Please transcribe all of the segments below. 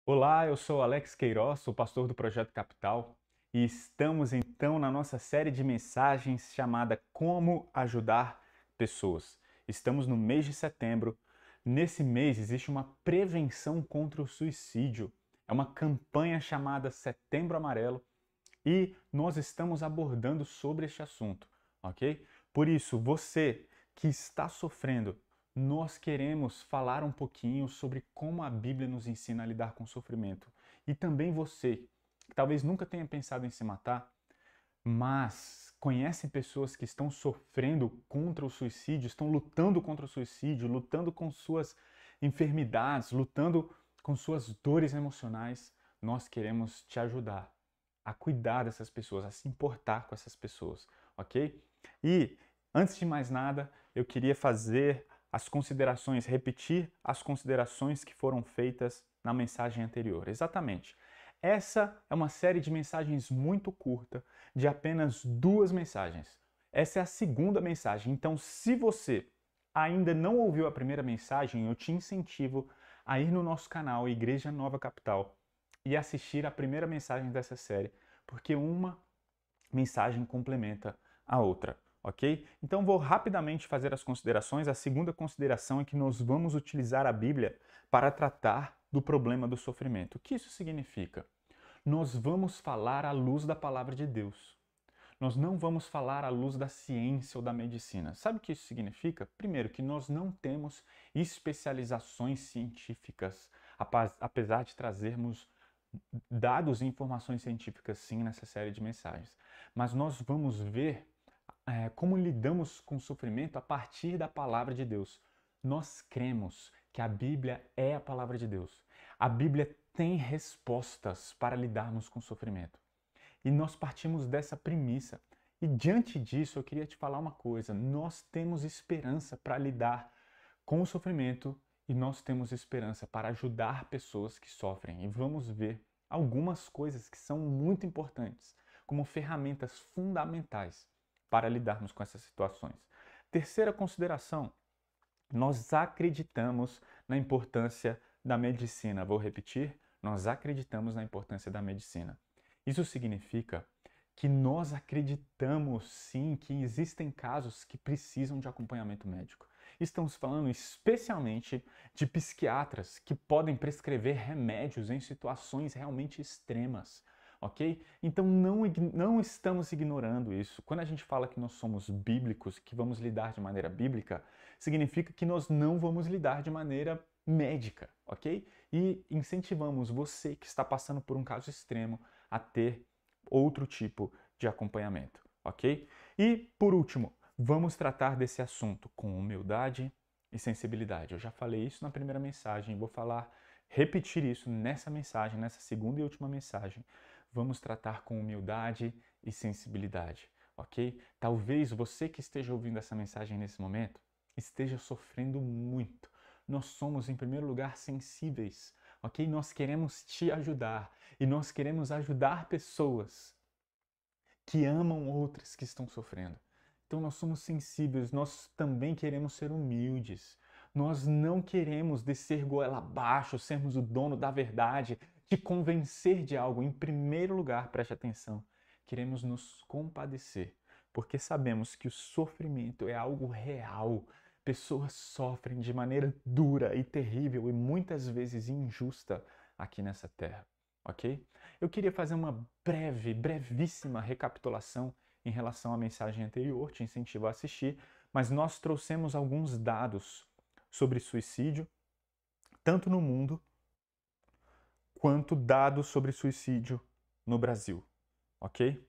Olá, eu sou Alex Queiroz, sou pastor do Projeto Capital e estamos então na nossa série de mensagens chamada Como Ajudar Pessoas. Estamos no mês de setembro. Nesse mês existe uma prevenção contra o suicídio. É uma campanha chamada Setembro Amarelo e nós estamos abordando sobre este assunto, ok? Por isso, você que está sofrendo, nós queremos falar um pouquinho sobre como a Bíblia nos ensina a lidar com o sofrimento. E também você, que talvez nunca tenha pensado em se matar, mas conhecem pessoas que estão sofrendo contra o suicídio, estão lutando contra o suicídio, lutando com suas enfermidades, lutando com suas dores emocionais, nós queremos te ajudar a cuidar dessas pessoas, a se importar com essas pessoas, ok? E antes de mais nada, eu queria fazer as considerações, repetir as considerações que foram feitas na mensagem anterior. Exatamente. Essa é uma série de mensagens muito curta, de apenas 2 mensagens. Essa é a segunda mensagem. Então, se você ainda não ouviu a primeira mensagem, eu te incentivo a ir no nosso canal Igreja Nova Capital e assistir a primeira mensagem dessa série, porque uma mensagem complementa a outra, ok? Então vou rapidamente fazer as considerações. A segunda consideração é que nós vamos utilizar a Bíblia para tratar do problema do sofrimento. O que isso significa? Nós vamos falar à luz da palavra de Deus. Nós não vamos falar à luz da ciência ou da medicina. Sabe o que isso significa? Primeiro, que nós não temos especializações científicas, apesar de trazermos dados e informações científicas sim nessa série de mensagens. Mas nós vamos ver como lidamos com o sofrimento a partir da palavra de Deus. Nós cremos que a Bíblia é a palavra de Deus. A Bíblia tem respostas para lidarmos com o sofrimento. E nós partimos dessa premissa. E diante disso, eu queria te falar uma coisa: nós temos esperança para lidar com o sofrimento e nós temos esperança para ajudar pessoas que sofrem. E vamos ver algumas coisas que são muito importantes, como ferramentas fundamentais para lidarmos com essas situações. Terceira consideração: nós acreditamos na importância da medicina. Vou repetir: nós acreditamos na importância da medicina. Isso significa que nós acreditamos sim que existem casos que precisam de acompanhamento médico. Estamos falando especialmente de psiquiatras que podem prescrever remédios em situações realmente extremas, ok? Então não estamos ignorando isso. Quando a gente fala que nós somos bíblicos, que vamos lidar de maneira bíblica, significa que nós não vamos lidar de maneira médica, ok? E incentivamos você que está passando por um caso extremo a ter outro tipo de acompanhamento, ok? E, por último, vamos tratar desse assunto com humildade e sensibilidade. Eu já falei isso na primeira mensagem, vou repetir isso nessa mensagem, nessa segunda e última mensagem. Vamos tratar com humildade e sensibilidade, ok? Talvez você que esteja ouvindo essa mensagem nesse momento esteja sofrendo muito. Nós somos, em primeiro lugar, sensíveis, ok? Nós queremos te ajudar e nós queremos ajudar pessoas que amam outras que estão sofrendo. Então nós somos sensíveis, nós também queremos ser humildes. Nós não queremos descer goela abaixo, sermos o dono da verdade, te convencer de algo. Em primeiro lugar, preste atenção, queremos nos compadecer, porque sabemos que o sofrimento é algo real. Pessoas sofrem de maneira dura e terrível e muitas vezes injusta aqui nessa terra, ok? Eu queria fazer uma brevíssima recapitulação em relação à mensagem anterior, te incentivo a assistir, mas nós trouxemos alguns dados sobre suicídio, tanto no mundo quanto dados sobre suicídio no Brasil, ok?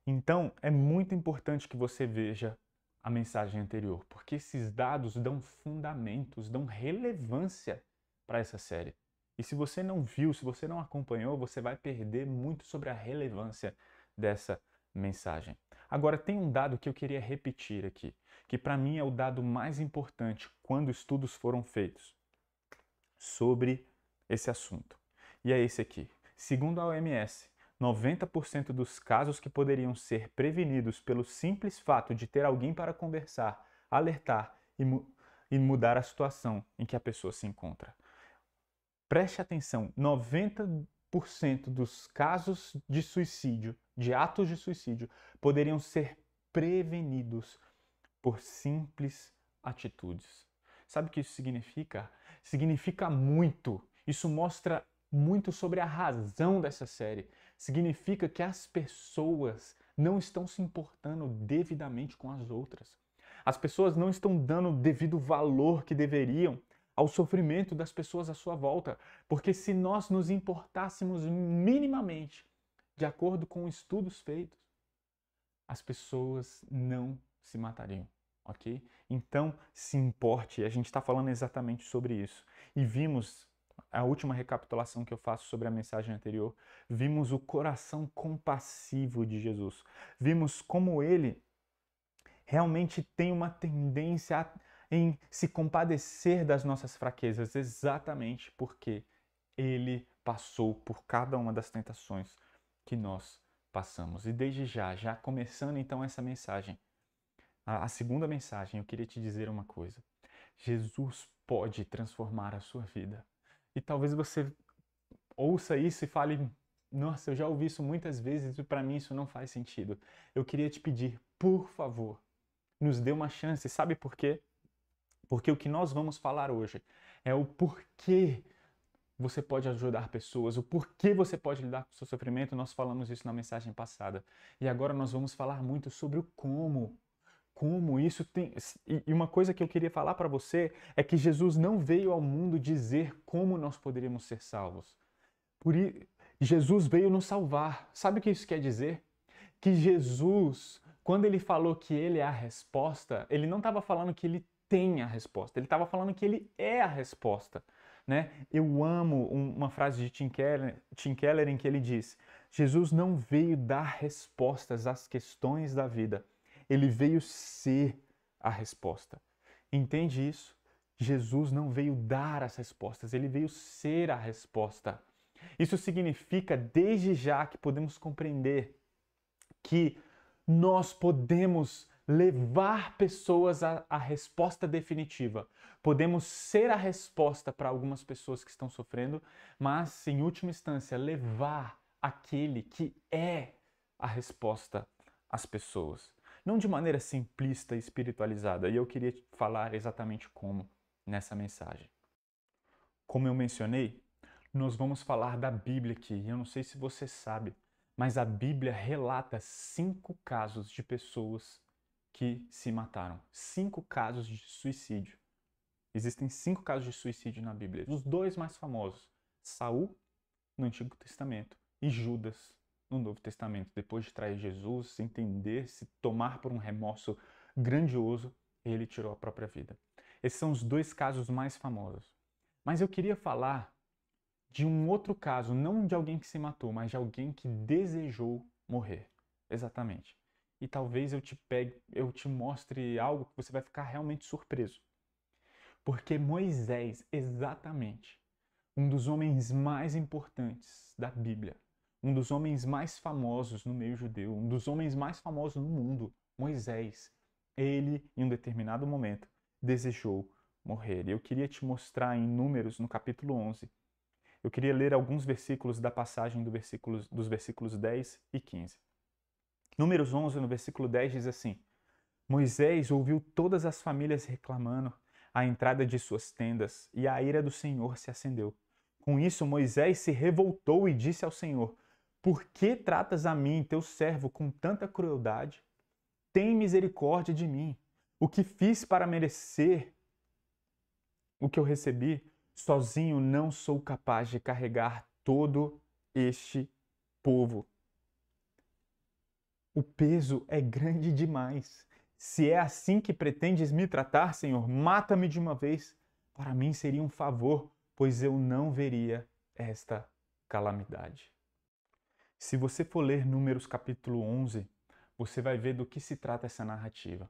Então, é muito importante que você veja a mensagem anterior, porque esses dados dão fundamentos, dão relevância para essa série. E se você não viu, se você não acompanhou, você vai perder muito sobre a relevância dessa mensagem. Agora, tem um dado que eu queria repetir aqui, que para mim é o dado mais importante quando estudos foram feitos sobre esse assunto. E é esse aqui. Segundo a OMS, 90% dos casos que poderiam ser prevenidos pelo simples fato de ter alguém para conversar, alertar e mudar a situação em que a pessoa se encontra. Preste atenção, 90% dos casos de suicídio, de atos de suicídio, poderiam ser prevenidos por simples atitudes. Sabe o que isso significa? Significa muito. Isso mostra muito sobre a razão dessa série. Significa que as pessoas não estão se importando devidamente com as outras. As pessoas não estão dando o devido valor que deveriam ao sofrimento das pessoas à sua volta. Porque se nós nos importássemos minimamente, de acordo com estudos feitos, as pessoas não se matariam, ok? Então, se importe, a gente está falando exatamente sobre isso. E vimos, a última recapitulação que eu faço sobre a mensagem anterior, vimos o coração compassivo de Jesus. Vimos como ele realmente tem uma tendência em se compadecer das nossas fraquezas, exatamente porque ele passou por cada uma das tentações que nós passamos. E desde já começando então essa mensagem, a segunda mensagem, eu queria te dizer uma coisa. Jesus pode transformar a sua vida. E talvez você ouça isso e fale, nossa, eu já ouvi isso muitas vezes e para mim isso não faz sentido. Eu queria te pedir, por favor, nos dê uma chance. Sabe por quê? Porque o que nós vamos falar hoje é o porquê você pode ajudar pessoas, o porquê você pode lidar com o seu sofrimento. Nós falamos isso na mensagem passada. E agora nós vamos falar muito sobre o como. Como isso tem... E uma coisa que eu queria falar para você é que Jesus não veio ao mundo dizer como nós poderíamos ser salvos. Jesus veio nos salvar. Sabe o que isso quer dizer? Que Jesus, quando ele falou que ele é a resposta, ele não estava falando que ele tem a resposta, ele estava falando que ele é a resposta. Né? Eu amo uma frase de Tim Keller em que ele diz: Jesus não veio dar respostas às questões da vida, ele veio ser a resposta. Entende isso? Jesus não veio dar as respostas, ele veio ser a resposta. Isso significa, desde já, que podemos compreender que nós podemos levar pessoas à resposta definitiva. Podemos ser a resposta para algumas pessoas que estão sofrendo, mas, em última instância, levar aquele que é a resposta às pessoas. Não de maneira simplista e espiritualizada. E eu queria falar exatamente como nessa mensagem. Como eu mencionei, nós vamos falar da Bíblia aqui. Eu não sei se você sabe, mas a Bíblia relata 5 casos de pessoas que se mataram. 5 casos de suicídio. Existem 5 casos de suicídio na Bíblia. Os 2 mais famosos, Saul, no Antigo Testamento, e Judas, no Novo Testamento. Depois de trair Jesus, se entender, se tomar por um remorso grandioso, ele tirou a própria vida. Esses são os 2 casos mais famosos. Mas eu queria falar de um outro caso, não de alguém que se matou, mas de alguém que desejou morrer. Exatamente. E talvez eu te mostre algo que você vai ficar realmente surpreso. Porque Moisés, exatamente, um dos homens mais importantes da Bíblia, um dos homens mais famosos no meio judeu, um dos homens mais famosos no mundo, Moisés, ele, em um determinado momento, desejou morrer. Eu queria te mostrar em Números, no capítulo 11, eu queria ler alguns versículos da passagem dos versículos 10 e 15. Números 11, no versículo 10, diz assim: Moisés ouviu todas as famílias reclamando à entrada de suas tendas, e a ira do Senhor se acendeu. Com isso, Moisés se revoltou e disse ao Senhor: Por que tratas a mim, teu servo, com tanta crueldade? Tem misericórdia de mim. O que fiz para merecer o que eu recebi? Sozinho não sou capaz de carregar todo este povo. O peso é grande demais. Se é assim que pretendes me tratar, Senhor, mata-me de uma vez. Para mim seria um favor, pois eu não veria esta calamidade. Se você for ler Números capítulo 11, você vai ver do que se trata essa narrativa.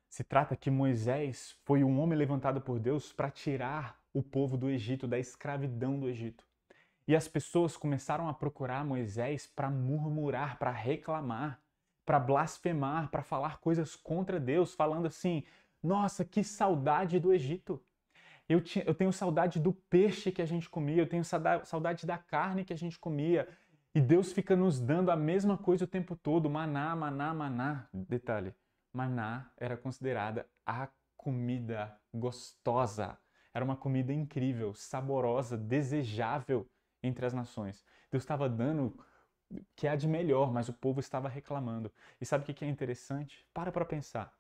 Se trata que Moisés foi um homem levantado por Deus para tirar o povo do Egito, da escravidão do Egito. E as pessoas começaram a procurar Moisés para murmurar, para reclamar, para blasfemar, para falar coisas contra Deus, falando assim: nossa, que saudade do Egito. Eu tenho saudade do peixe que a gente comia, eu tenho saudade da carne que a gente comia. E Deus fica nos dando a mesma coisa o tempo todo, maná, maná, maná. Detalhe, maná era considerada a comida gostosa. Era uma comida incrível, saborosa, desejável entre as nações. Deus estava dando o que há de melhor, mas o povo estava reclamando. E sabe o que é interessante? Para pensar.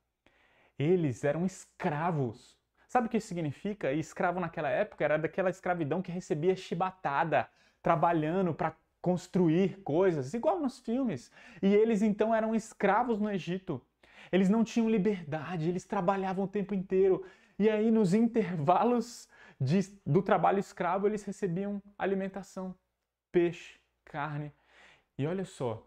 Eles eram escravos. Sabe o que isso significa? E escravo naquela época era daquela escravidão que recebia chibatada, trabalhando para construir coisas, igual nos filmes. E eles então eram escravos no Egito. Eles não tinham liberdade, eles trabalhavam o tempo inteiro. E aí, nos intervalos do trabalho escravo, eles recebiam alimentação, peixe, carne. E olha só,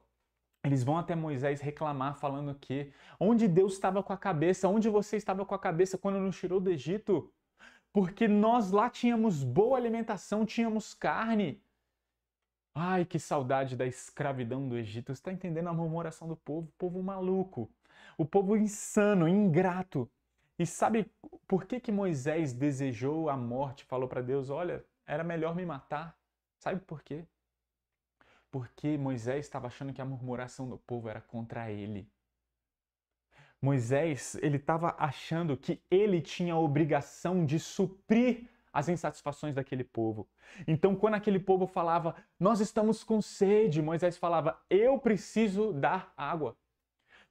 eles vão até Moisés reclamar, falando que onde Deus estava com a cabeça, onde você estava com a cabeça quando nos tirou do Egito? Porque nós lá tínhamos boa alimentação, tínhamos carne. Ai, que saudade da escravidão do Egito. Você está entendendo a murmuração do povo? O povo maluco, o povo insano, ingrato. E sabe por que Moisés desejou a morte? Falou para Deus, olha, era melhor me matar. Sabe por quê? Porque Moisés estava achando que a murmuração do povo era contra ele. Moisés, ele estava achando que ele tinha a obrigação de suprir as insatisfações daquele povo. Então, quando aquele povo falava, nós estamos com sede, Moisés falava, eu preciso dar água.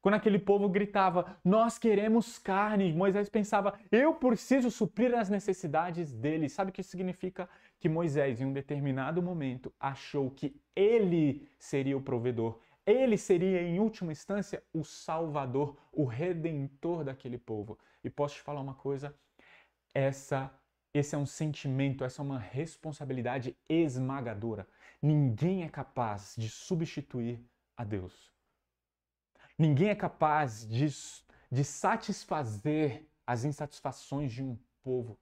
Quando aquele povo gritava, nós queremos carne, Moisés pensava, eu preciso suprir as necessidades deles. Sabe o que isso significa? Que Moisés, em um determinado momento, achou que ele seria o provedor. Ele seria, em última instância, o salvador, o redentor daquele povo. E posso te falar uma coisa? Esse é um sentimento, essa é uma responsabilidade esmagadora. Ninguém é capaz de substituir a Deus. Ninguém é capaz de satisfazer as insatisfações de um povo.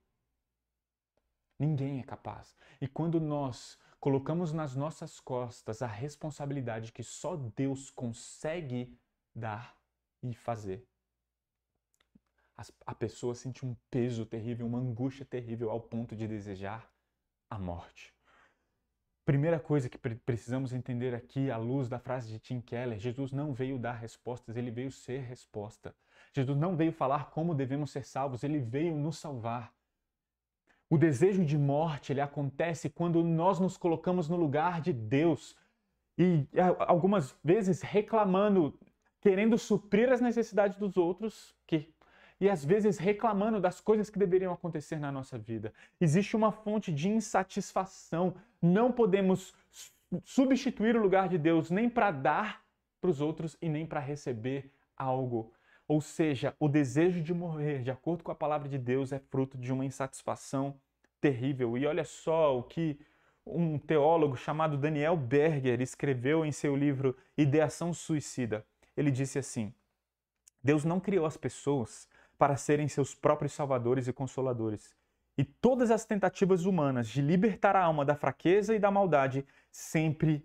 Ninguém é capaz. E quando nós colocamos nas nossas costas a responsabilidade que só Deus consegue dar e fazer, a pessoa sente um peso terrível, uma angústia terrível ao ponto de desejar a morte. Primeira coisa que precisamos entender aqui, à luz da frase de Tim Keller, Jesus não veio dar respostas, ele veio ser resposta. Jesus não veio falar como devemos ser salvos, ele veio nos salvar. O desejo de morte, ele acontece quando nós nos colocamos no lugar de Deus e algumas vezes reclamando, querendo suprir as necessidades dos outros, e às vezes reclamando das coisas que deveriam acontecer na nossa vida. Existe uma fonte de insatisfação. Não podemos substituir o lugar de Deus nem para dar para os outros e nem para receber algo. Ou seja, o desejo de morrer, de acordo com a palavra de Deus, é fruto de uma insatisfação terrível. E olha só o que um teólogo chamado Daniel Berger escreveu em seu livro Ideação Suicida. Ele disse assim: Deus não criou as pessoas para serem seus próprios salvadores e consoladores. E todas as tentativas humanas de libertar a alma da fraqueza e da maldade sempre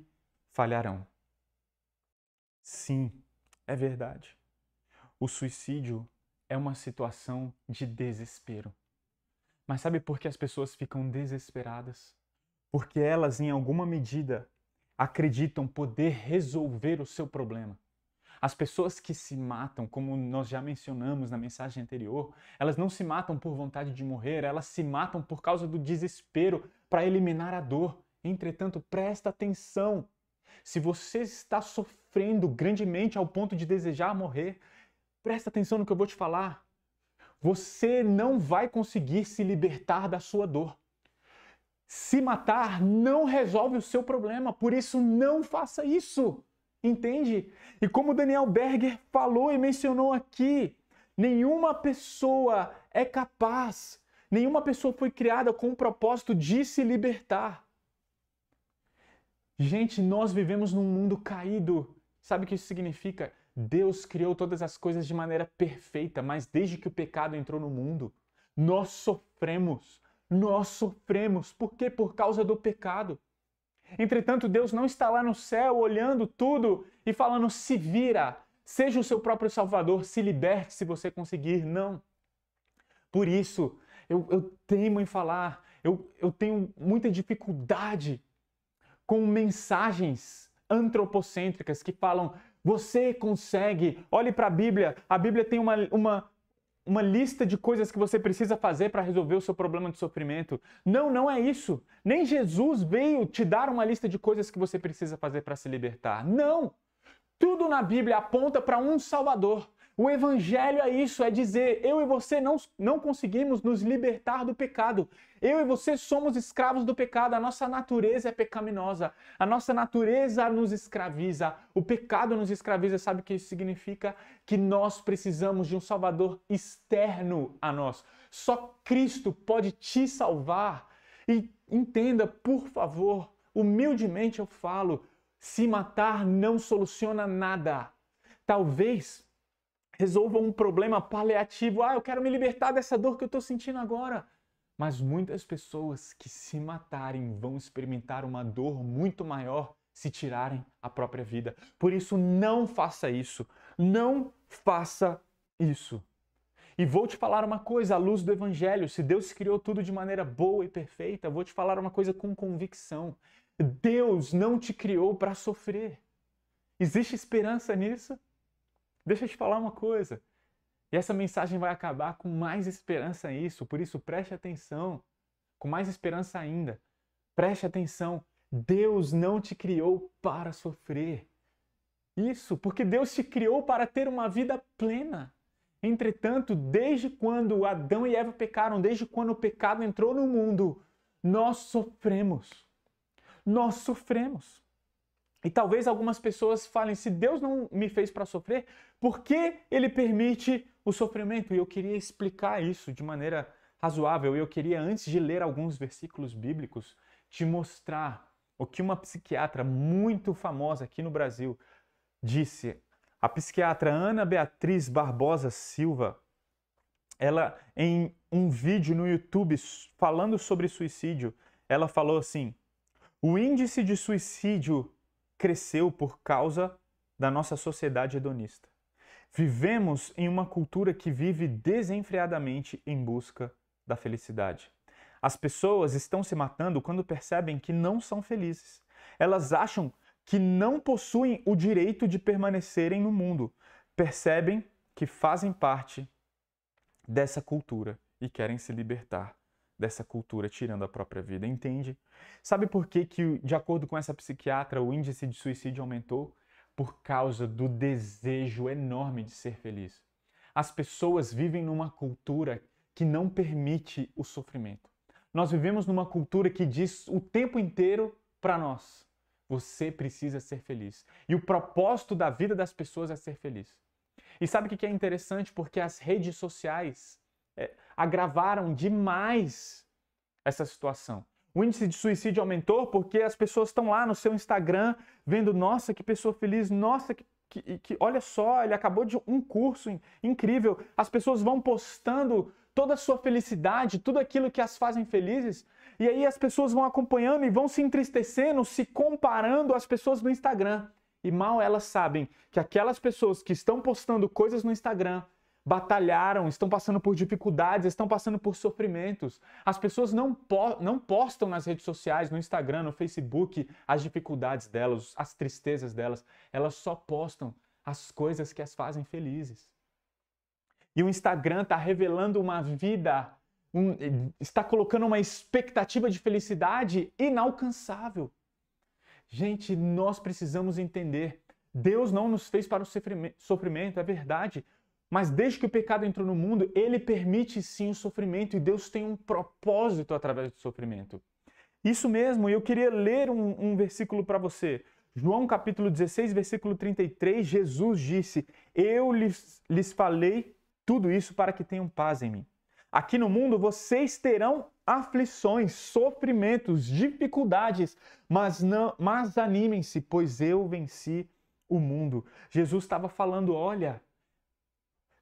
falharão. Sim, é verdade. O suicídio é uma situação de desespero. Mas sabe por que as pessoas ficam desesperadas? Porque elas, em alguma medida, acreditam poder resolver o seu problema. As pessoas que se matam, como nós já mencionamos na mensagem anterior, elas não se matam por vontade de morrer, elas se matam por causa do desespero para eliminar a dor. Entretanto, presta atenção. Se você está sofrendo grandemente ao ponto de desejar morrer, presta atenção no que eu vou te falar. Você não vai conseguir se libertar da sua dor. Se matar não resolve o seu problema, por isso não faça isso. Entende? E como Daniel Berger falou e mencionou aqui, nenhuma pessoa é capaz, nenhuma pessoa foi criada com o propósito de se libertar. Gente, nós vivemos num mundo caído. Sabe o que isso significa? Deus criou todas as coisas de maneira perfeita, mas desde que o pecado entrou no mundo, nós sofremos. Nós sofremos. Por quê? Por causa do pecado. Entretanto, Deus não está lá no céu olhando tudo e falando, se vira, seja o seu próprio salvador, se liberte se você conseguir. Não. Por isso, eu teimo em falar, eu tenho muita dificuldade com mensagens antropocêntricas que falam, você consegue, olhe para a Bíblia tem uma lista de coisas que você precisa fazer para resolver o seu problema de sofrimento. Não, não é isso. Nem Jesus veio te dar uma lista de coisas que você precisa fazer para se libertar. Não! Tudo na Bíblia aponta para um Salvador. O Evangelho é isso, é dizer, eu e você não conseguimos nos libertar do pecado. Eu e você somos escravos do pecado, a nossa natureza é pecaminosa, a nossa natureza nos escraviza, o pecado nos escraviza. Sabe o que isso significa? Que nós precisamos de um Salvador externo a nós. Só Cristo pode te salvar. E entenda, por favor, humildemente eu falo, se matar não soluciona nada. Talvez resolva um problema paliativo. Eu quero me libertar dessa dor que eu estou sentindo agora. Mas muitas pessoas que se matarem vão experimentar uma dor muito maior se tirarem a própria vida. Por isso, não faça isso. Não faça isso. E vou te falar uma coisa, à luz do Evangelho, se Deus criou tudo de maneira boa e perfeita, vou te falar uma coisa com convicção. Deus não te criou para sofrer. Existe esperança nisso? Deixa eu te falar uma coisa. E essa mensagem vai acabar com mais esperança nisso. Por isso, preste atenção. Com mais esperança ainda. Preste atenção. Deus não te criou para sofrer. Isso, porque Deus te criou para ter uma vida plena. Entretanto, desde quando Adão e Eva pecaram, desde quando o pecado entrou no mundo, nós sofremos. Nós sofremos. E talvez algumas pessoas falem, se Deus não me fez para sofrer, por que Ele permite o sofrimento? E eu queria explicar isso de maneira razoável. Eu queria, antes de ler alguns versículos bíblicos, te mostrar o que uma psiquiatra muito famosa aqui no Brasil disse. A psiquiatra Ana Beatriz Barbosa Silva, ela, em um vídeo no YouTube falando sobre suicídio, ela falou assim, o índice de suicídio cresceu por causa da nossa sociedade hedonista. Vivemos em uma cultura que vive desenfreadamente em busca da felicidade. As pessoas estão se matando quando percebem que não são felizes. Elas acham que não possuem o direito de permanecerem no mundo. Percebem que fazem parte dessa cultura e querem se libertar dessa cultura, tirando a própria vida. Entende? Sabe por que, de acordo com essa psiquiatra, o índice de suicídio aumentou? Por causa do desejo enorme de ser feliz. As pessoas vivem numa cultura que não permite o sofrimento. Nós vivemos numa cultura que diz o tempo inteiro para nós, você precisa ser feliz. E o propósito da vida das pessoas é ser feliz. E sabe o que é interessante? Porque as redes sociais agravaram demais essa situação. O índice de suicídio aumentou porque as pessoas estão lá no seu Instagram vendo, nossa, que pessoa feliz, nossa, que olha só, ele acabou de um curso incrível. As pessoas vão postando toda a sua felicidade, tudo aquilo que as fazem felizes, e aí as pessoas vão acompanhando e vão se entristecendo, se comparando às pessoas no Instagram. E mal elas sabem que aquelas pessoas que estão postando coisas no Instagram batalharam, estão passando por dificuldades, estão passando por sofrimentos. As pessoas não postam nas redes sociais, no Instagram, no Facebook, as dificuldades delas, as tristezas delas. Elas só postam as coisas que as fazem felizes. E o Instagram está revelando uma vida, está colocando uma expectativa de felicidade inalcançável. Gente, nós precisamos entender. Deus não nos fez para o sofrimento, é verdade. Mas desde que o pecado entrou no mundo, ele permite sim o sofrimento e Deus tem um propósito através do sofrimento. Isso mesmo, eu queria ler um versículo para você. João capítulo 16, versículo 33, Jesus disse, eu lhes falei tudo isso para que tenham paz em mim. Aqui no mundo vocês terão aflições, sofrimentos, dificuldades, mas animem-se, pois eu venci o mundo. Jesus estava falando, olha,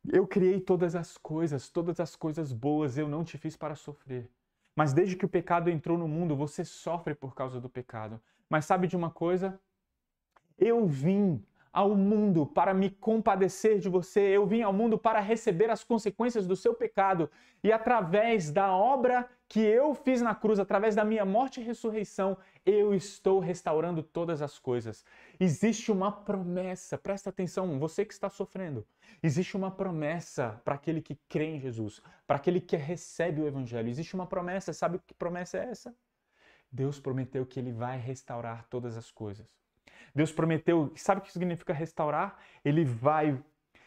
eu criei todas as coisas boas, eu não te fiz para sofrer. Mas desde que o pecado entrou no mundo, você sofre por causa do pecado. Mas sabe de uma coisa? Eu vim ao mundo para me compadecer de você, eu vim ao mundo para receber as consequências do seu pecado. E através da obra que eu fiz na cruz, através da minha morte e ressurreição, eu estou restaurando todas as coisas. Existe uma promessa, presta atenção, você que está sofrendo. Existe uma promessa para aquele que crê em Jesus, para aquele que recebe o Evangelho. Existe uma promessa, sabe que promessa é essa? Deus prometeu que Ele vai restaurar todas as coisas. Deus prometeu, sabe o que significa restaurar? Ele vai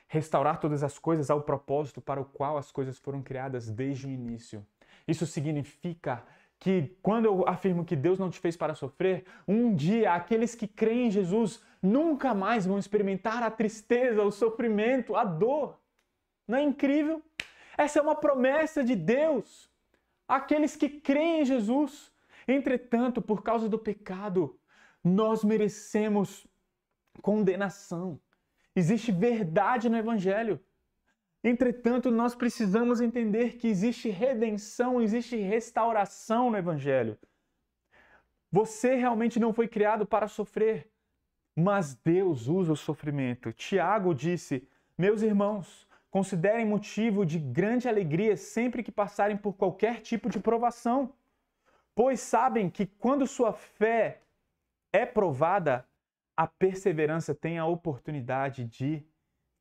restaurar todas as coisas ao propósito para o qual as coisas foram criadas desde o início. Isso significa que quando eu afirmo que Deus não te fez para sofrer, um dia aqueles que creem em Jesus nunca mais vão experimentar a tristeza, o sofrimento, a dor. Não é incrível? Essa é uma promessa de Deus. Aqueles que creem em Jesus. Entretanto, por causa do pecado, nós merecemos condenação. Existe verdade no Evangelho. Entretanto, nós precisamos entender que existe redenção, existe restauração no Evangelho. Você realmente não foi criado para sofrer, mas Deus usa o sofrimento. Tiago disse: meus irmãos, considerem motivo de grande alegria sempre que passarem por qualquer tipo de provação, pois sabem que quando sua fé é provada, a perseverança tem a oportunidade de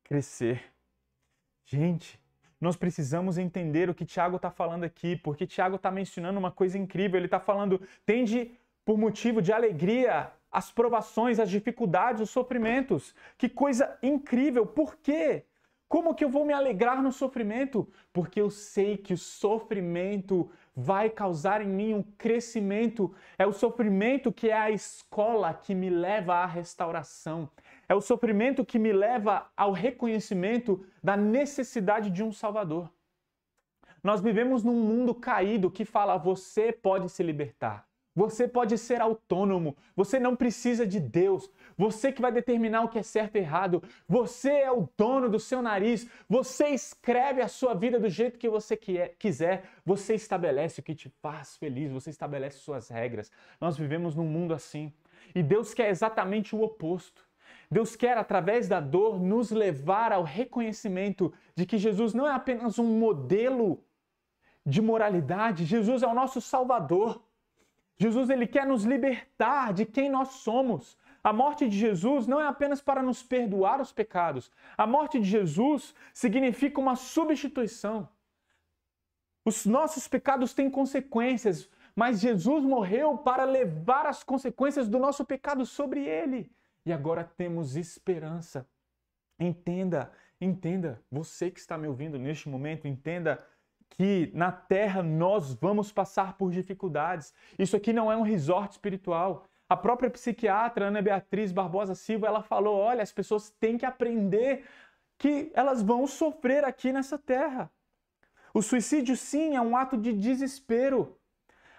crescer. Gente, nós precisamos entender o que Tiago está falando aqui, porque Tiago está mencionando uma coisa incrível. Ele está falando, tende por motivo de alegria as provações, as dificuldades, os sofrimentos. Que coisa incrível! Por quê? Como que eu vou me alegrar no sofrimento? Porque eu sei que o sofrimento vai causar em mim um crescimento. É o sofrimento que é a escola que me leva à restauração. É o sofrimento que me leva ao reconhecimento da necessidade de um Salvador. Nós vivemos num mundo caído que fala: você pode se libertar. Você pode ser autônomo, você não precisa de Deus, você que vai determinar o que é certo e errado, você é o dono do seu nariz, você escreve a sua vida do jeito que você quiser, você estabelece o que te faz feliz, você estabelece suas regras. Nós vivemos num mundo assim e Deus quer exatamente o oposto. Deus quer, através da dor, nos levar ao reconhecimento de que Jesus não é apenas um modelo de moralidade, Jesus é o nosso Salvador. Jesus, ele quer nos libertar de quem nós somos. A morte de Jesus não é apenas para nos perdoar os pecados. A morte de Jesus significa uma substituição. Os nossos pecados têm consequências, mas Jesus morreu para levar as consequências do nosso pecado sobre ele. E agora temos esperança. Entenda, você que está me ouvindo neste momento, entenda que na Terra nós vamos passar por dificuldades. Isso aqui não é um resort espiritual. A própria psiquiatra Ana Beatriz Barbosa Silva, ela falou, olha, as pessoas têm que aprender que elas vão sofrer aqui nessa Terra. O suicídio, sim, é um ato de desespero.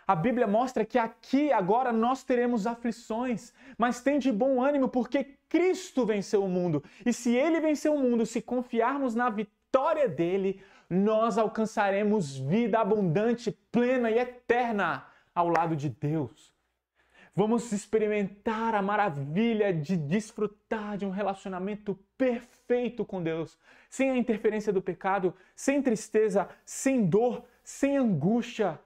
A Bíblia mostra que aqui, agora, nós teremos aflições, mas tem de bom ânimo porque Cristo venceu o mundo. E se Ele venceu o mundo, se confiarmos na vitória dEle, nós alcançaremos vida abundante, plena e eterna ao lado de Deus. Vamos experimentar a maravilha de desfrutar de um relacionamento perfeito com Deus, sem a interferência do pecado, sem tristeza, sem dor, sem angústia.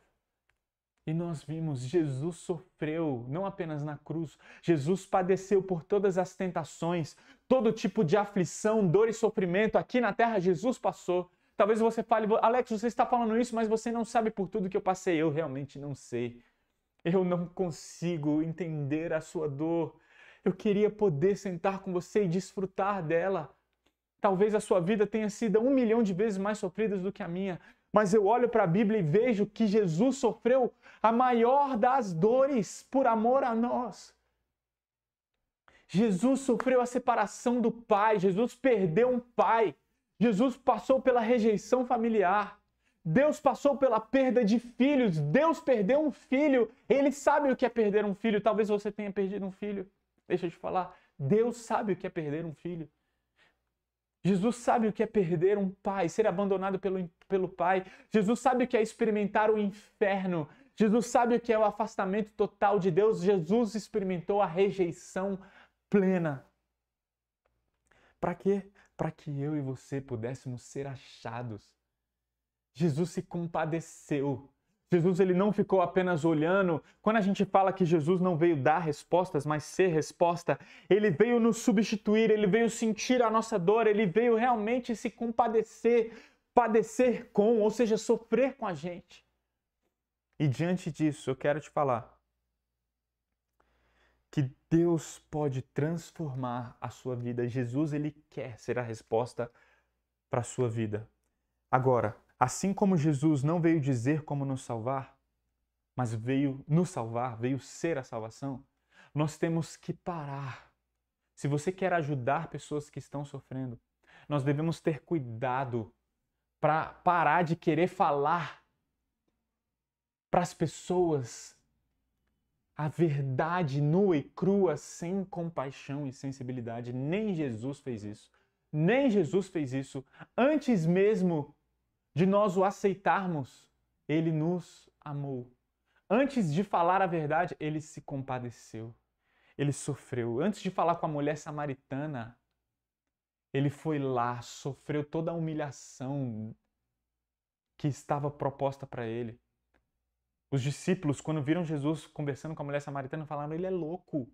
E nós vimos, Jesus sofreu, não apenas na cruz, Jesus padeceu por todas as tentações, todo tipo de aflição, dor e sofrimento aqui na terra Jesus passou. Talvez você fale, Alex, você está falando isso, mas você não sabe por tudo que eu passei. Eu realmente não sei. Eu não consigo entender a sua dor. Eu queria poder sentar com você e desfrutar dela. Talvez a sua vida tenha sido 1 milhão de vezes mais sofrida do que a minha. Mas eu olho para a Bíblia e vejo que Jesus sofreu a maior das dores por amor a nós. Jesus sofreu a separação do Pai. Jesus perdeu um pai. Jesus passou pela rejeição familiar. Deus passou pela perda de filhos. Deus perdeu um filho. Ele sabe o que é perder um filho. Talvez você tenha perdido um filho. Deixa eu te falar. Deus sabe o que é perder um filho. Jesus sabe o que é perder um pai, ser abandonado pelo pai. Jesus sabe o que é experimentar o inferno. Jesus sabe o que é o afastamento total de Deus. Jesus experimentou a rejeição plena. Para quê? Para que eu e você pudéssemos ser achados. Jesus se compadeceu. Jesus ele não ficou apenas olhando. Quando a gente fala que Jesus não veio dar respostas, mas ser resposta, ele veio nos substituir, ele veio sentir a nossa dor, ele veio realmente se compadecer, padecer com, ou seja, sofrer com a gente. E diante disso, eu quero te falar que Deus pode transformar a sua vida. Jesus ele quer ser a resposta para a sua vida. Agora, assim como Jesus não veio dizer como nos salvar, mas veio nos salvar, veio ser a salvação, nós temos que parar. Se você quer ajudar pessoas que estão sofrendo, nós devemos ter cuidado para parar de querer falar para as pessoas a verdade nua e crua, sem compaixão e sensibilidade. Nem Jesus fez isso. Nem Jesus fez isso. Antes mesmo de nós o aceitarmos, ele nos amou. Antes de falar a verdade, ele se compadeceu. Ele sofreu. Antes de falar com a mulher samaritana, ele foi lá, sofreu toda a humilhação que estava proposta para ele. Os discípulos, quando viram Jesus conversando com a mulher samaritana, falaram: ele é louco,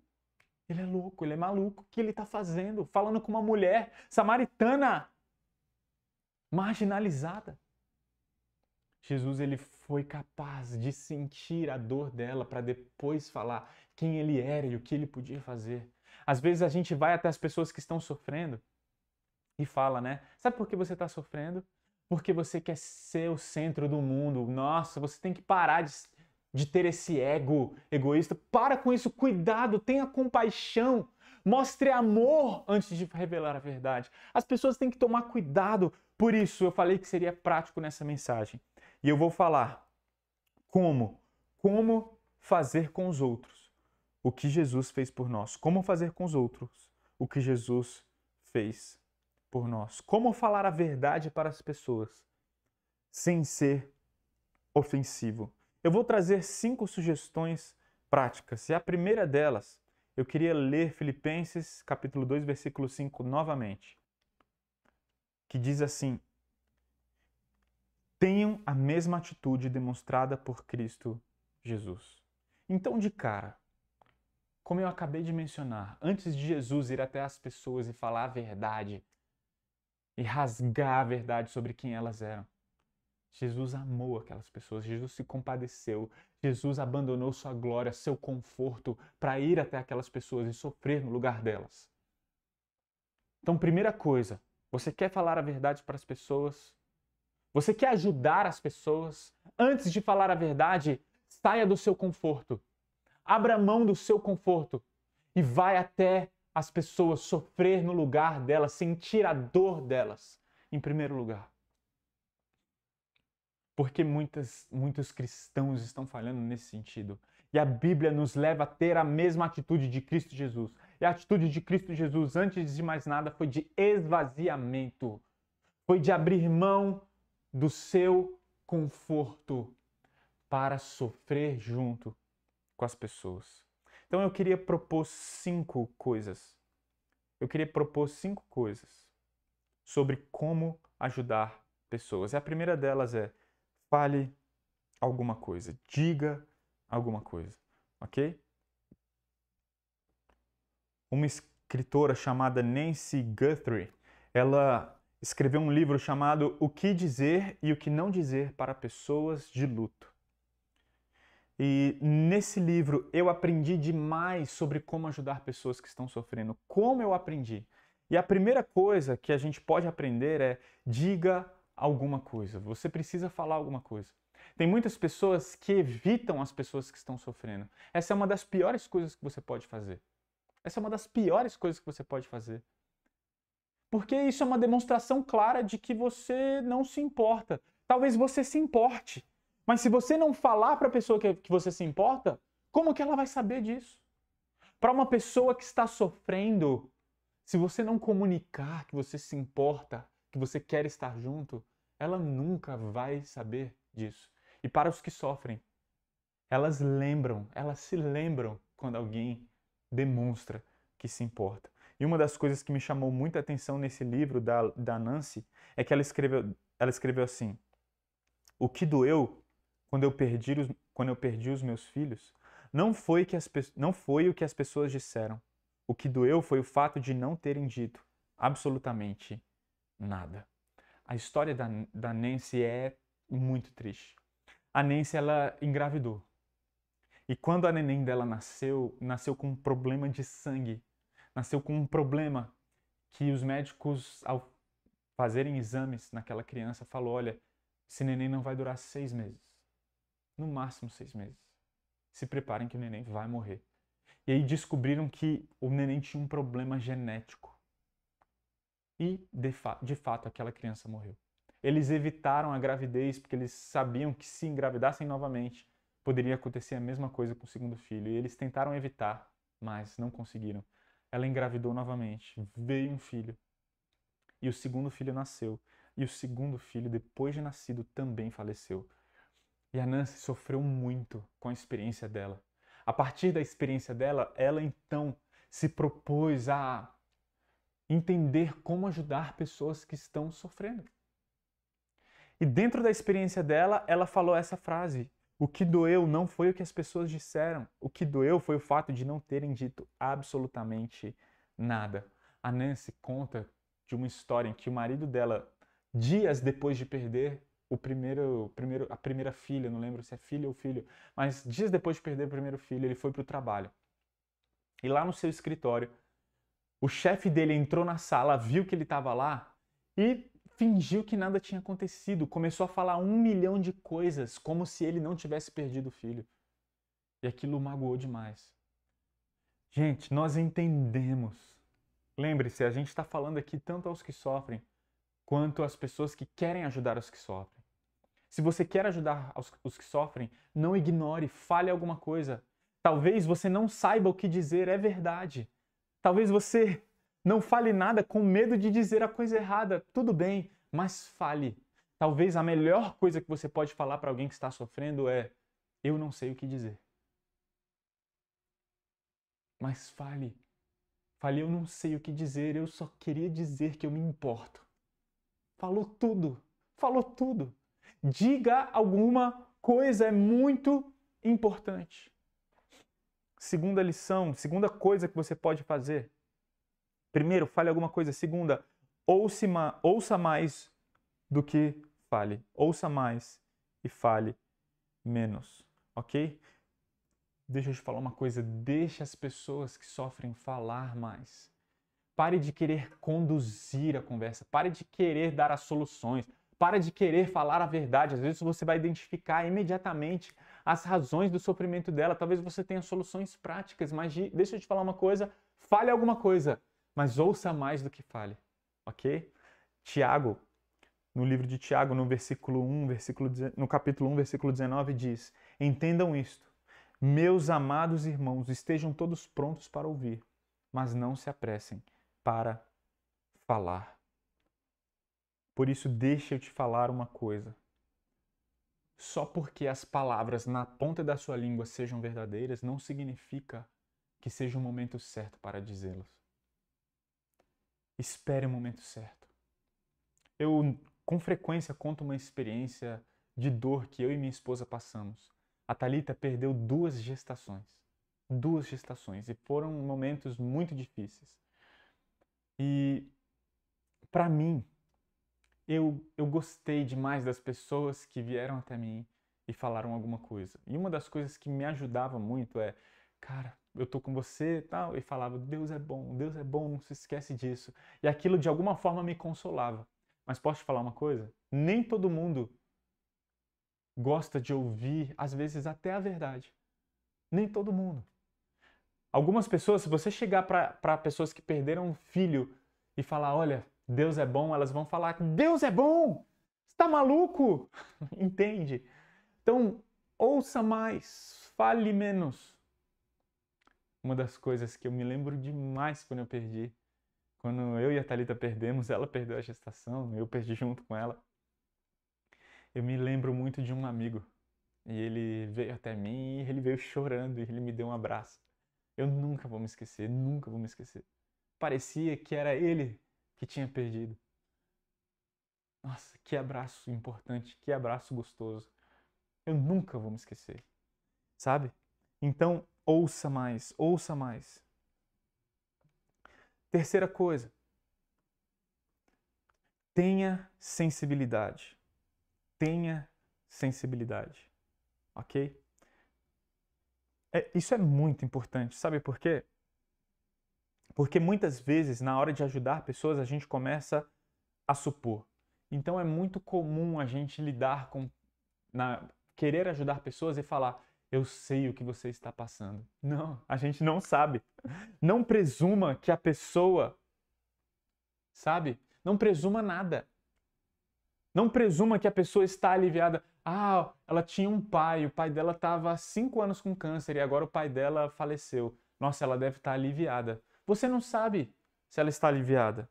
ele é maluco, o que ele está fazendo? Falando com uma mulher samaritana, marginalizada. Jesus ele foi capaz de sentir a dor dela para depois falar quem ele era e o que ele podia fazer. Às vezes a gente vai até as pessoas que estão sofrendo e fala, né? Sabe por que você está sofrendo? Porque você quer ser o centro do mundo. Nossa, você tem que parar de ter esse ego egoísta. Para com isso, cuidado, tenha compaixão. Mostre amor antes de revelar a verdade. As pessoas têm que tomar cuidado. Por isso, eu falei que seria prático nessa mensagem. E eu vou falar como fazer com os outros o que Jesus fez por nós. Como fazer com os outros o que Jesus fez por nós. Como falar a verdade para as pessoas sem ser ofensivo. Eu vou trazer 5 sugestões práticas. E a primeira delas, eu queria ler Filipenses capítulo 2, versículo 5 novamente. Que diz assim: tenham a mesma atitude demonstrada por Cristo Jesus. Então, de cara, como eu acabei de mencionar, antes de Jesus ir até as pessoas e falar a verdade, e rasgar a verdade sobre quem elas eram, Jesus amou aquelas pessoas, Jesus se compadeceu, Jesus abandonou sua glória, seu conforto, para ir até aquelas pessoas e sofrer no lugar delas. Então, primeira coisa, você quer falar a verdade para as pessoas? Você quer ajudar as pessoas? Antes de falar a verdade, saia do seu conforto. Abra mão do seu conforto e vai até as pessoas sofrer no lugar delas, sentir a dor delas, em primeiro lugar. Porque muitos cristãos estão falhando nesse sentido. E a Bíblia nos leva a ter a mesma atitude de Cristo Jesus. E a atitude de Cristo Jesus, antes de mais nada, foi de esvaziamento. Foi de abrir mão do seu conforto para sofrer junto com as pessoas. Então eu queria propor 5 coisas. Eu queria propor 5 coisas sobre como ajudar pessoas. E a primeira delas é: fale alguma coisa, diga alguma coisa, ok? Uma escritora chamada Nancy Guthrie, ela escreveu um livro chamado O que Dizer e o que Não Dizer para Pessoas de Luto. E nesse livro eu aprendi demais sobre como ajudar pessoas que estão sofrendo. Como eu aprendi? E a primeira coisa que a gente pode aprender é: diga alguma coisa. Você precisa falar alguma coisa. Tem muitas pessoas que evitam as pessoas que estão sofrendo. Essa é uma das piores coisas que você pode fazer. Essa é uma das piores coisas que você pode fazer. Porque isso é uma demonstração clara de que você não se importa. Talvez você se importe. Mas se você não falar para a pessoa que você se importa, como que ela vai saber disso? Para uma pessoa que está sofrendo, se você não comunicar que você se importa, que você quer estar junto, ela nunca vai saber disso. E para os que sofrem, elas se lembram quando alguém demonstra que se importa. E uma das coisas que me chamou muita atenção nesse livro da Nancy é que ela escreveu assim: o que doeu quando eu perdi os meus filhos não foi o que as pessoas disseram. O que doeu foi o fato de não terem dito absolutamente nada. A história da Nancy é muito triste. A Nancy, ela engravidou. E quando a neném dela nasceu com um problema de sangue. Nasceu com um problema que os médicos, ao fazerem exames naquela criança, falou: olha, esse neném não vai durar 6 meses. No máximo 6 meses. Se preparem que o neném vai morrer. E aí descobriram que o neném tinha um problema genético. E, de fato, aquela criança morreu. Eles evitaram a gravidez porque eles sabiam que se engravidassem novamente, poderia acontecer a mesma coisa com o segundo filho. E eles tentaram evitar, mas não conseguiram. Ela engravidou novamente, veio um filho. E o segundo filho nasceu. E o segundo filho, depois de nascido, também faleceu. E a Nancy sofreu muito com a experiência dela. A partir da experiência dela, ela então se propôs a entender como ajudar pessoas que estão sofrendo. E dentro da experiência dela, ela falou essa frase: o que doeu não foi o que as pessoas disseram. O que doeu foi o fato de não terem dito absolutamente nada. A Nancy conta de uma história em que o marido dela, dias depois de perder a primeira filha, não lembro se é filha ou filho, mas dias depois de perder o primeiro filho, ele foi para o trabalho. E lá no seu escritório, o chefe dele entrou na sala, viu que ele estava lá e fingiu que nada tinha acontecido. Começou a falar 1 milhão de coisas, como se ele não tivesse perdido o filho. E aquilo o magoou demais. Gente, nós entendemos. Lembre-se, a gente está falando aqui tanto aos que sofrem, quanto às pessoas que querem ajudar os que sofrem. Se você quer ajudar os que sofrem, não ignore, fale alguma coisa. Talvez você não saiba o que dizer, é verdade. Talvez você não fale nada com medo de dizer a coisa errada. Tudo bem, mas fale. Talvez a melhor coisa que você pode falar para alguém que está sofrendo é: eu não sei o que dizer. Mas fale. Fale: eu não sei o que dizer, eu só queria dizer que eu me importo. Falou tudo. Falou tudo. Diga alguma coisa, é muito importante. Segunda lição, segunda coisa que você pode fazer. Primeiro, fale alguma coisa. Segunda, ouça mais do que fale. Ouça mais e fale menos, ok? Deixa eu te falar uma coisa. Deixe as pessoas que sofrem falar mais. Pare de querer conduzir a conversa. Pare de querer dar as soluções. Pare de querer falar a verdade. Às vezes você vai identificar imediatamente as razões do sofrimento dela. Talvez você tenha soluções práticas, mas deixa eu te falar uma coisa. Fale alguma coisa, mas ouça mais do que fale, ok? Tiago, no livro de Tiago, no capítulo 1, versículo 19, diz: entendam isto, meus amados irmãos, estejam todos prontos para ouvir, mas não se apressem para falar. Por isso, deixa eu te falar uma coisa. Só porque as palavras na ponta da sua língua sejam verdadeiras, não significa que seja o momento certo para dizê-las. Espere o momento certo. Eu, com frequência, conto uma experiência de dor que eu e minha esposa passamos. A Thalita perdeu 2 gestações. 2 gestações. E foram momentos muito difíceis. E, para mim, eu gostei demais das pessoas que vieram até mim e falaram alguma coisa. E uma das coisas que me ajudava muito é: cara, eu tô com você e tal. E falava: Deus é bom, não se esquece disso. E aquilo de alguma forma me consolava. Mas posso te falar uma coisa? Nem todo mundo gosta de ouvir, às vezes, até a verdade. Nem todo mundo. Algumas pessoas, se você chegar para pessoas que perderam um filho e falar: olha, Deus é bom, elas vão falar: Deus é bom! Você tá maluco? Entende? Então, ouça mais, fale menos. Uma das coisas que eu me lembro demais quando eu perdi, quando eu e a Thalita perdemos, ela perdeu a gestação, eu perdi junto com ela. Eu me lembro muito de um amigo. E ele veio até mim e ele veio chorando e ele me deu um abraço. Eu nunca vou me esquecer, nunca vou me esquecer. parecia que era ele que tinha perdido. Nossa, que abraço importante, que abraço gostoso. Eu nunca vou me esquecer, sabe? Então, ouça mais, ouça mais. Terceira coisa, tenha sensibilidade. Tenha sensibilidade, ok? Isso é muito importante, sabe por quê? Porque muitas vezes, na hora de ajudar pessoas, a gente começa a supor. Então é muito comum a gente lidar com, querer ajudar pessoas e falar, eu sei o que você está passando. Não, a gente não sabe. Não presuma que a pessoa sabe? Não presuma nada. Não presuma que a pessoa está aliviada. Ah, ela tinha um pai, o pai dela estava há 5 anos com câncer e agora o pai dela faleceu. Nossa, ela deve estar aliviada. Você não sabe se ela está aliviada.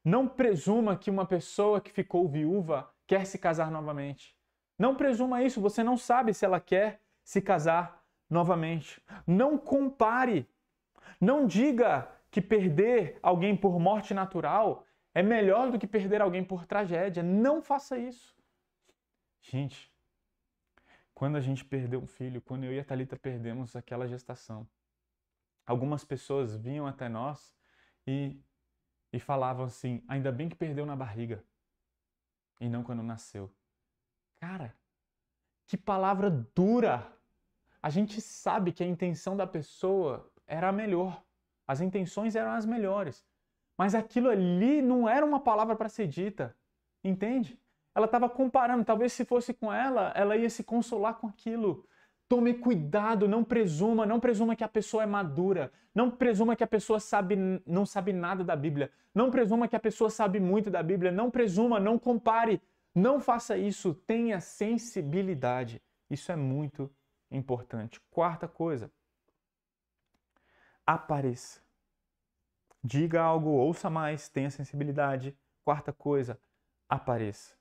Não presuma que uma pessoa que ficou viúva quer se casar novamente. Não presuma isso, você não sabe se ela quer se casar novamente. Não compare. Não diga que perder alguém por morte natural é melhor do que perder alguém por tragédia. Não faça isso. Gente, quando a gente perdeu um filho, quando eu e a Thalita perdemos aquela gestação, algumas pessoas vinham até nós e falavam assim, ainda bem que perdeu na barriga e não quando nasceu. Cara, que palavra dura! A gente sabe que a intenção da pessoa era a melhor. As intenções eram as melhores. Mas aquilo ali não era uma palavra para ser dita. Entende? Ela estava comparando. Talvez se fosse com ela, ela ia se consolar com aquilo. Tome cuidado, não presuma que a pessoa é madura. Não presuma que a pessoa não sabe nada da Bíblia. Não presuma que a pessoa sabe muito da Bíblia. Não presuma, não compare. Não faça isso. Tenha sensibilidade. Isso é muito importante. Quarta coisa. Apareça. Diga algo, ouça mais, tenha sensibilidade. Quarta coisa, apareça.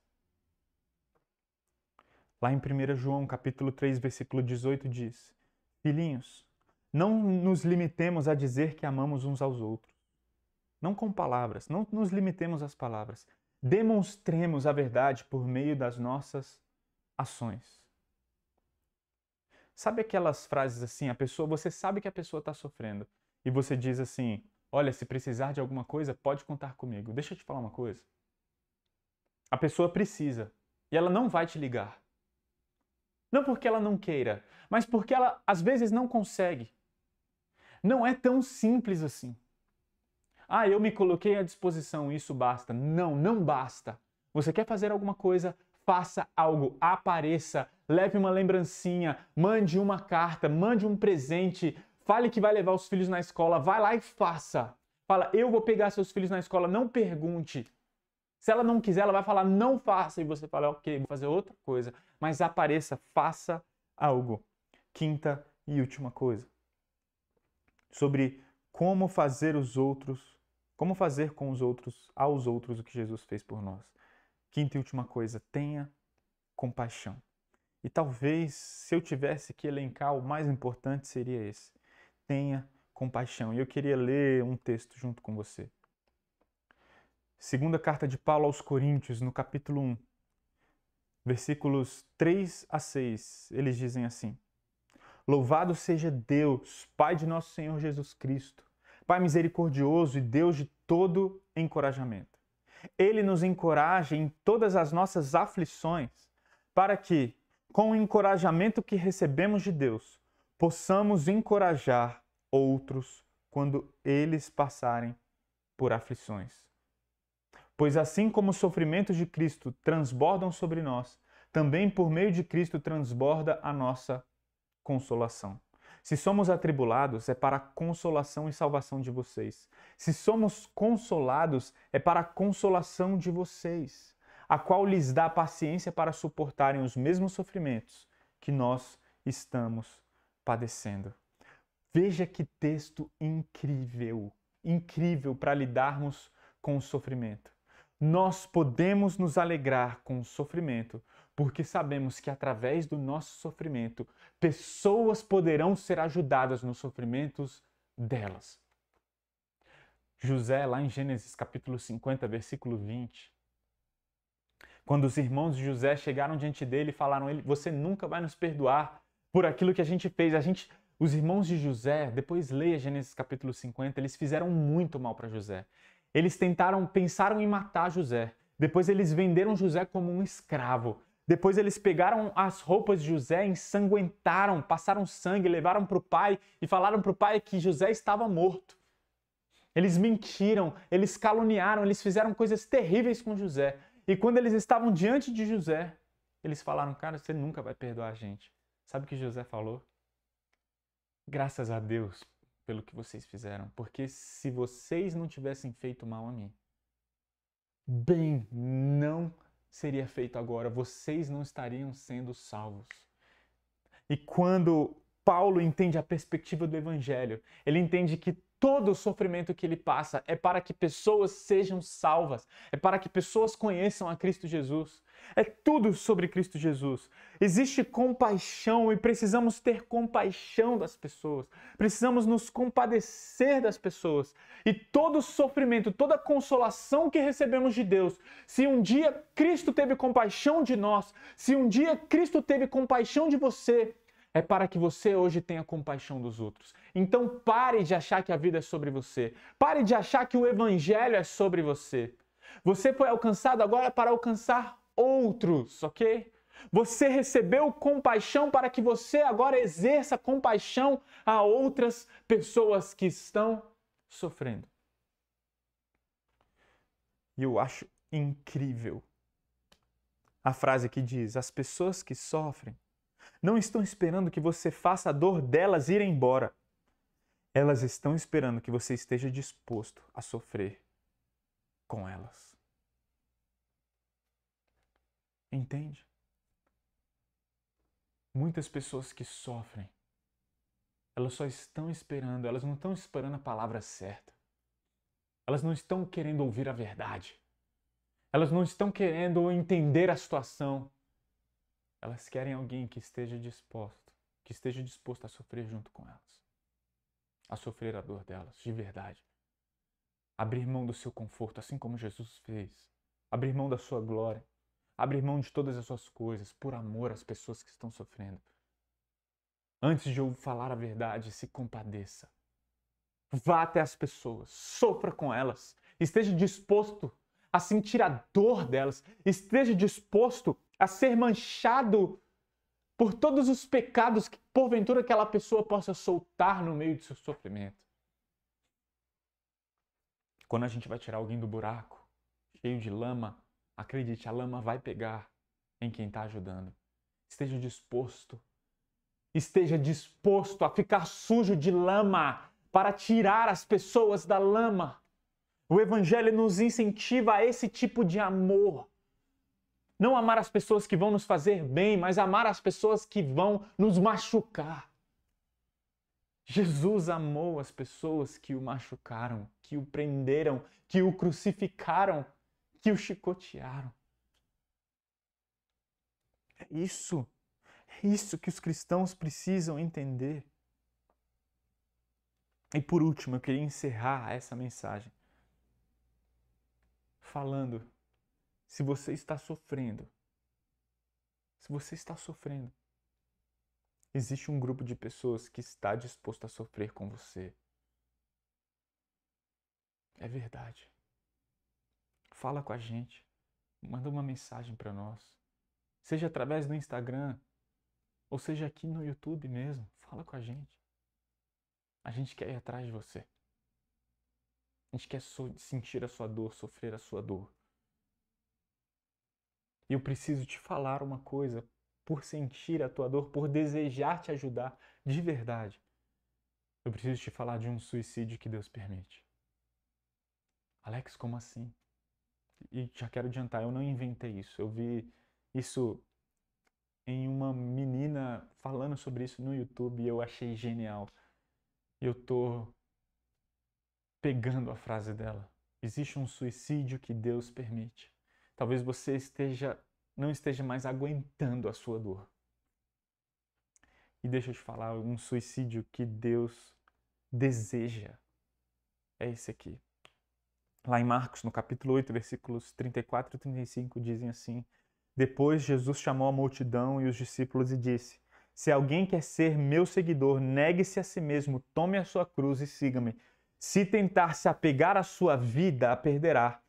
Lá em 1 João, capítulo 3, versículo 18 diz: Filhinhos, não nos limitemos a dizer que amamos uns aos outros. Não com palavras, não nos limitemos às palavras. Demonstremos a verdade por meio das nossas ações. Sabe aquelas frases assim, você sabe que a pessoa está sofrendo e você diz assim, olha, se precisar de alguma coisa, pode contar comigo. Deixa eu te falar uma coisa. A pessoa precisa e ela não vai te ligar. Não porque ela não queira, mas porque ela às vezes não consegue. Não é tão simples assim. Ah, eu me coloquei à disposição, isso basta. Não, não basta. Você quer fazer alguma coisa? Faça algo, apareça, leve uma lembrancinha, mande uma carta, mande um presente, fale que vai levar os filhos na escola, vai lá e faça. Fala, eu vou pegar seus filhos na escola, não pergunte. Se ela não quiser, ela vai falar, não faça. E você fala, ok, vou fazer outra coisa. Mas apareça, faça algo. Quinta e última coisa. Sobre como fazer com os outros, aos outros, o que Jesus fez por nós. Quinta e última coisa, tenha compaixão. E talvez, se eu tivesse que elencar, o mais importante seria esse. Tenha compaixão. E eu queria ler um texto junto com você. Segunda carta de Paulo aos Coríntios, no capítulo 1, versículos 3 a 6, eles dizem assim: Louvado seja Deus, Pai de nosso Senhor Jesus Cristo, Pai misericordioso e Deus de todo encorajamento. Ele nos encoraja em todas as nossas aflições, para que, com o encorajamento que recebemos de Deus, possamos encorajar outros quando eles passarem por aflições. Pois assim como os sofrimentos de Cristo transbordam sobre nós, também por meio de Cristo transborda a nossa consolação. Se somos atribulados, é para a consolação e salvação de vocês. Se somos consolados, é para a consolação de vocês, a qual lhes dá paciência para suportarem os mesmos sofrimentos que nós estamos padecendo. Veja que texto incrível, incrível para lidarmos com o sofrimento. Nós podemos nos alegrar com o sofrimento, porque sabemos que através do nosso sofrimento, pessoas poderão ser ajudadas nos sofrimentos delas. José, lá em Gênesis capítulo 50, versículo 20, quando os irmãos de José chegaram diante dele e falaram, você nunca vai nos perdoar por aquilo que a gente fez. Os irmãos de José, depois leia Gênesis capítulo 50, eles fizeram muito mal para José. Eles pensaram em matar José. Depois eles venderam José como um escravo. Depois eles pegaram as roupas de José, ensanguentaram, passaram sangue, levaram para o pai e falaram para o pai que José estava morto. Eles mentiram, eles caluniaram, eles fizeram coisas terríveis com José. E quando eles estavam diante de José, eles falaram, cara, você nunca vai perdoar a gente. Sabe o que José falou? Graças a Deus pelo que vocês fizeram, porque se vocês não tivessem feito mal a mim, bem não seria feito agora, vocês não estariam sendo salvos. E quando Paulo entende a perspectiva do Evangelho, ele entende que todo o sofrimento que ele passa é para que pessoas sejam salvas, é para que pessoas conheçam a Cristo Jesus. É tudo sobre Cristo Jesus. Existe compaixão e precisamos ter compaixão das pessoas. Precisamos nos compadecer das pessoas. E todo sofrimento, toda consolação que recebemos de Deus, se um dia Cristo teve compaixão de nós, se um dia Cristo teve compaixão de você, é para que você hoje tenha compaixão dos outros. Então pare de achar que a vida é sobre você. Pare de achar que o Evangelho é sobre você. Você foi alcançado agora para alcançar outros, ok? Você recebeu compaixão para que você agora exerça compaixão a outras pessoas que estão sofrendo. E eu acho incrível a frase que diz: as pessoas que sofrem não estão esperando que você faça a dor delas ir embora. Elas estão esperando que você esteja disposto a sofrer com elas. Entende? Muitas pessoas que sofrem, elas só estão esperando, elas não estão esperando a palavra certa. Elas não estão querendo ouvir a verdade. Elas não estão querendo entender a situação. Elas querem alguém que esteja disposto a sofrer junto com elas. A sofrer a dor delas, de verdade. Abrir mão do seu conforto, assim como Jesus fez. Abrir mão da sua glória. Abrir mão de todas as suas coisas, por amor às pessoas que estão sofrendo. Antes de eu falar a verdade, se compadeça. Vá até as pessoas, sofra com elas. Esteja disposto a sentir a dor delas. Esteja disposto a ser manchado por todos os pecados que porventura aquela pessoa possa soltar no meio do seu sofrimento. Quando a gente vai tirar alguém do buraco, cheio de lama, acredite, a lama vai pegar em quem está ajudando. Esteja disposto a ficar sujo de lama para tirar as pessoas da lama. O Evangelho nos incentiva a esse tipo de amor. Não amar as pessoas que vão nos fazer bem, mas amar as pessoas que vão nos machucar. Jesus amou as pessoas que o machucaram, que o prenderam, que o crucificaram, que o chicotearam. É isso que os cristãos precisam entender. E por último, eu queria encerrar essa mensagem falando, se você está sofrendo, existe um grupo de pessoas que está disposto a sofrer com você. É verdade. Fala com a gente. Manda uma mensagem para nós. Seja através do Instagram, ou seja aqui no YouTube mesmo. Fala com a gente. A gente quer ir atrás de você. A gente quer sentir a sua dor, sofrer a sua dor. E eu preciso te falar uma coisa, por sentir a tua dor, por desejar te ajudar de verdade. Eu preciso te falar de um suicídio que Deus permite. Alex, como assim? E já quero adiantar, eu não inventei isso. Eu vi isso em uma menina falando sobre isso no YouTube e eu achei genial. E eu tô pegando a frase dela. Existe um suicídio que Deus permite. Talvez você não esteja mais aguentando a sua dor. E deixa eu te falar, um suicídio que Deus deseja é esse aqui. Lá em Marcos, no capítulo 8, versículos 34 e 35, dizem assim: Depois Jesus chamou a multidão e os discípulos e disse: Se alguém quer ser meu seguidor, negue-se a si mesmo, tome a sua cruz e siga-me. Se tentar se apegar à sua vida, a perderá.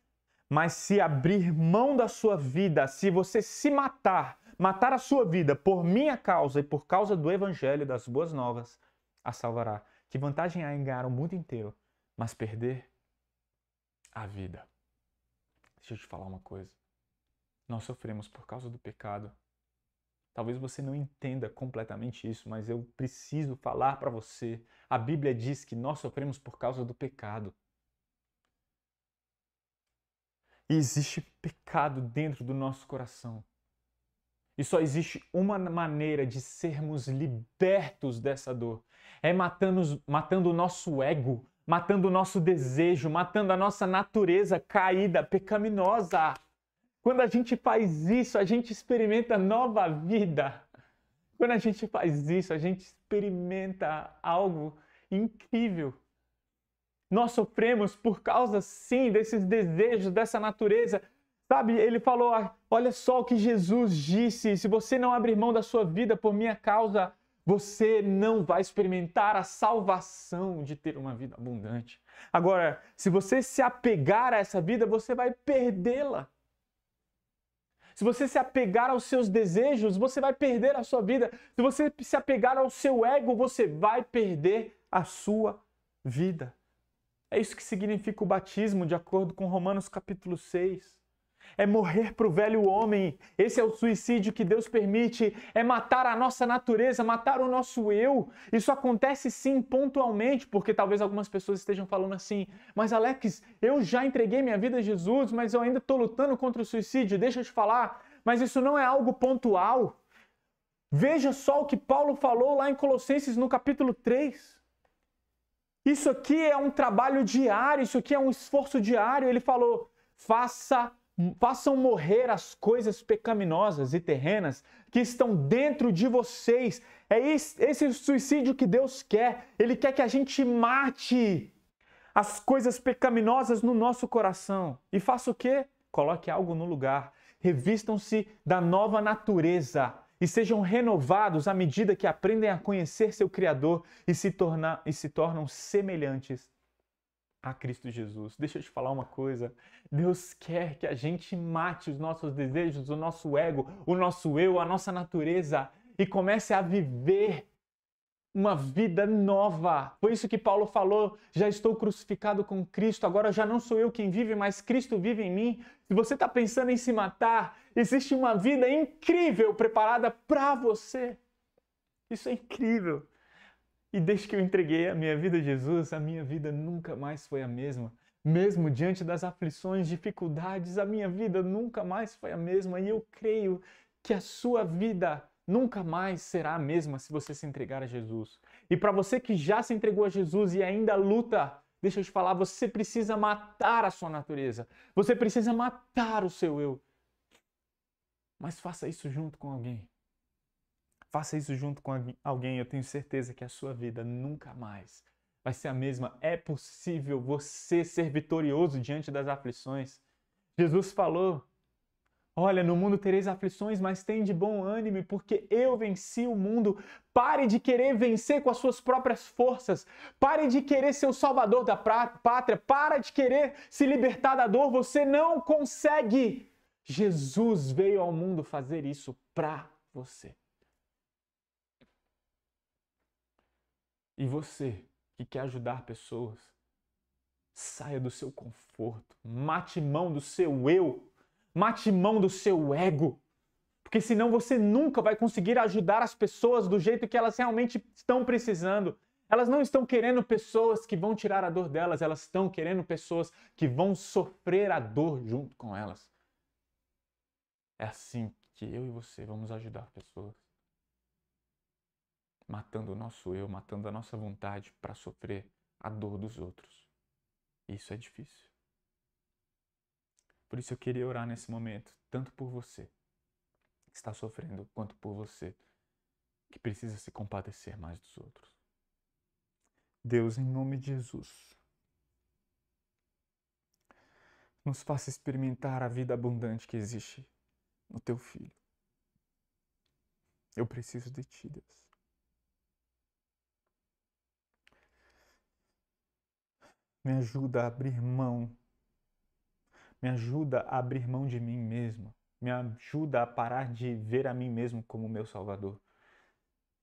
Mas se abrir mão da sua vida, se você se matar a sua vida por minha causa e por causa do evangelho das boas novas, a salvará. Que vantagem há em ganhar o mundo inteiro, mas perder a vida? Deixa eu te falar uma coisa. Nós sofremos por causa do pecado. Talvez você não entenda completamente isso, mas eu preciso falar para você. A Bíblia diz que nós sofremos por causa do pecado. E existe pecado dentro do nosso coração. E só existe uma maneira de sermos libertos dessa dor. É matando o nosso ego, matando o nosso desejo, matando a nossa natureza caída, pecaminosa. Quando a gente faz isso, a gente experimenta nova vida. Quando a gente faz isso, a gente experimenta algo incrível. Nós sofremos por causa, sim, desses desejos, dessa natureza. Sabe, ele falou, olha só o que Jesus disse, se você não abrir mão da sua vida por minha causa, você não vai experimentar a salvação de ter uma vida abundante. Agora, se você se apegar a essa vida, você vai perdê-la. Se você se apegar aos seus desejos, você vai perder a sua vida. Se você se apegar ao seu ego, você vai perder a sua vida. É isso que significa o batismo, de acordo com Romanos capítulo 6. É morrer para o velho homem. Esse é o suicídio que Deus permite. É matar a nossa natureza, matar o nosso eu. Isso acontece sim pontualmente, porque talvez algumas pessoas estejam falando assim, mas Alex, eu já entreguei minha vida a Jesus, mas eu ainda estou lutando contra o suicídio. Deixa eu te falar, mas isso não é algo pontual. Veja só o que Paulo falou lá em Colossenses no capítulo 3. Isso aqui é um trabalho diário, isso aqui é um esforço diário. Ele falou, façam morrer as coisas pecaminosas e terrenas que estão dentro de vocês. É esse suicídio que Deus quer. Ele quer que a gente mate as coisas pecaminosas no nosso coração. E faça o quê? Coloque algo no lugar. Revistam-se da nova natureza e sejam renovados à medida que aprendem a conhecer seu Criador e se tornam semelhantes a Cristo Jesus. Deixa eu te falar uma coisa. Deus quer que a gente mate os nossos desejos, o nosso ego, o nosso eu, a nossa natureza e comece a viver uma vida nova. Foi isso que Paulo falou. Já estou crucificado com Cristo, agora já não sou eu quem vive, mas Cristo vive em mim. Se você está pensando em se matar, existe uma vida incrível preparada para você. Isso é incrível. E desde que eu entreguei a minha vida a Jesus, a minha vida nunca mais foi a mesma. Mesmo diante das aflições, dificuldades, a minha vida nunca mais foi a mesma. E eu creio que a sua vida nunca mais será a mesma se você se entregar a Jesus. E para você que já se entregou a Jesus e ainda luta, deixa eu te falar, você precisa matar a sua natureza. Você precisa matar o seu eu. Mas faça isso junto com alguém. Faça isso junto com alguém, eu tenho certeza que a sua vida nunca mais vai ser a mesma. É possível você ser vitorioso diante das aflições. Jesus falou, olha, no mundo tereis aflições, mas tem de bom ânimo, porque eu venci o mundo. Pare de querer vencer com as suas próprias forças. Pare de querer ser o salvador da pátria. Para de querer se libertar da dor. Você não consegue. Jesus veio ao mundo fazer isso para você. E você que quer ajudar pessoas, saia do seu conforto, mate mão do seu eu, mate mão do seu ego, porque senão você nunca vai conseguir ajudar as pessoas do jeito que elas realmente estão precisando. Elas não estão querendo pessoas que vão tirar a dor delas, elas estão querendo pessoas que vão sofrer a dor junto com elas. É assim que eu e você vamos ajudar pessoas. Matando o nosso eu, matando a nossa vontade para sofrer a dor dos outros. Isso é difícil. Por isso eu queria orar nesse momento, tanto por você que está sofrendo, quanto por você que precisa se compadecer mais dos outros. Deus, em nome de Jesus, nos faça experimentar a vida abundante que existe no teu Filho. Eu preciso de ti, Deus. Me ajuda a abrir mão. Me ajuda a abrir mão de mim mesmo. Me ajuda a parar de ver a mim mesmo como meu Salvador.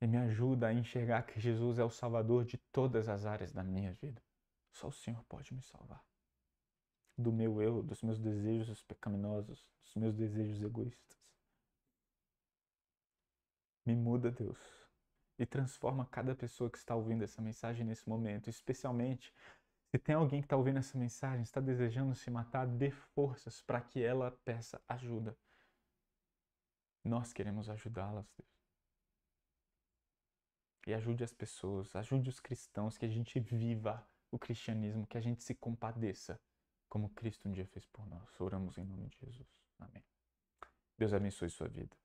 E me ajuda a enxergar que Jesus é o Salvador de todas as áreas da minha vida. Só o Senhor pode me salvar. Do meu eu, dos meus desejos pecaminosos, dos meus desejos egoístas. Me muda, Deus. E transforma cada pessoa que está ouvindo essa mensagem nesse momento. Especialmente, se tem alguém que está ouvindo essa mensagem, está desejando se matar, dê forças para que ela peça ajuda. Nós queremos ajudá-las, Deus. E ajude as pessoas, ajude os cristãos, que a gente viva o cristianismo, que a gente se compadeça, como Cristo um dia fez por nós. Oramos em nome de Jesus. Amém. Deus abençoe sua vida.